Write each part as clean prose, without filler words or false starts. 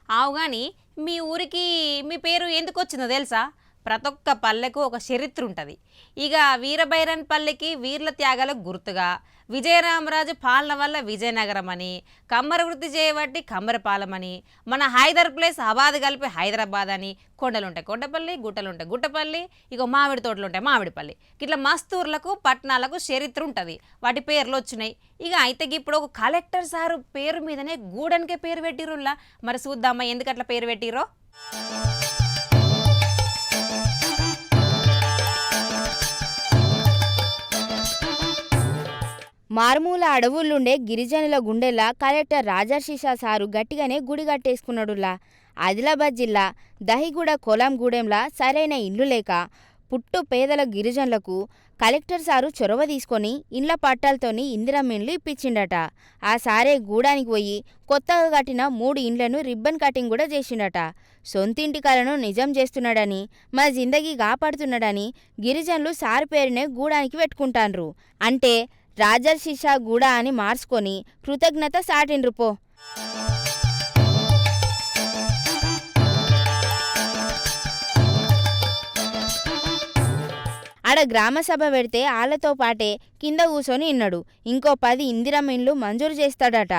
ఆవు గాని మీ ఊరికి మీ పేరు ఎందుకు వచ్చిందో తెలుసా? ప్రతి ఒక్క పల్లెకు ఒక చరిత్ర ఉంటుంది. ఇక వీరభైరన్ పల్లెకి వీర్ల త్యాగాలకు గుర్తుగా విజయరామరాజు పాలన వల్ల విజయనగరం అని, కమ్మర వృత్తి చేయబట్టి కమ్మరపాలెం అని, మన హైదర్ ప్లేస్ అబాద్ కలిపి హైదరాబాద్ అని, కొండలుంటాయి కొండపల్లి, గుట్టలుంటాయి గుట్టపల్లి, ఇక మామిడి తోటలు ఉంటాయి మామిడిపల్లి. ఇట్లా మస్తూర్లకు పట్టణాలకు చరిత్ర ఉంటుంది. వాటి పేర్లు వచ్చినాయి. ఇక అయితే ఇప్పుడు ఒక కలెక్టర్ సారు పేరు మీదనే గూడెనికే పేరు పెట్టిరుల్లా. మరి చూద్దామా ఎందుకు అట్లా పేరు పెట్టిరో. మారుమూల అడవులుండే గిరిజనుల గుండెల్లా కలెక్టర్ రాజర్షిషా సారు గట్టిగానే గుడి కట్టేసుకున్నాడులా. ఆదిలాబాద్ జిల్లా దహిగూడ కోలంగూడెంలా సరైన ఇండ్లు లేక పుట్టు పేదల గిరిజనులకు కలెక్టర్ సారు చొరవ తీసుకొని ఇండ్ల పట్టాలతోని ఇందిరమ్మిండ్లు ఇప్పించిండట. ఆ సారే గూడానికి పోయి కొత్తగా కట్టిన 3 ఇండ్లను రిబ్బన్ కటింగ్ కూడా చేసిండట. సొంతింటి కలను నిజం చేస్తున్నాడని, మా జిందగీ కాపాడుతున్నాడని గిరిజనులు సారు పేరునే గూడానికి పెట్టుకుంటాన్రు. అంటే రాజర్షిషా గూడ అని మార్చుకొని కృతజ్ఞత సాటిండ్రు పో. ఆడ గ్రామసభ పెడితే ఆళ్లతో పాటే కింద కూసొని ఇన్నాడు. ఇంకో 10 ఇందిరమ్మ ఇండ్లు మంజూరు చేస్తాడట.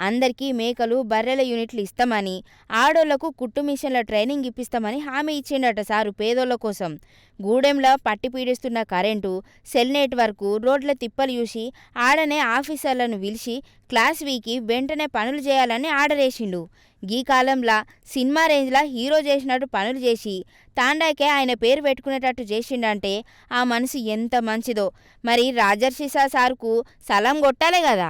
అందరికీ మేకలు బర్రెల యూనిట్లు ఇస్తామని, ఆడోళ్లకు కుట్టు మిషన్ల ట్రైనింగ్ ఇప్పిస్తామని హామీ ఇచ్చిండట సారు పేదోళ్ల కోసం. గూడెంలో పట్టి పీడిస్తున్న కరెంటు, సెల్ నెట్వర్కు, రోడ్ల తిప్పలు చూసి ఆడనే ఆఫీసర్లను పిలిచి క్లాస్ వీకి వెంటనే పనులు చేయాలని ఆర్డరేసిండు. గీ కాలంలా సినిమా రేంజ్లా హీరో చేసినట్టు పనులు చేసి తాండాకే ఆయన పేరు పెట్టుకునేటట్టు చేసిండంటే ఆ మనసు ఎంత మంచిదో. మరి రాజర్షిషా సార్కు సలాం కొట్టాలే కదా.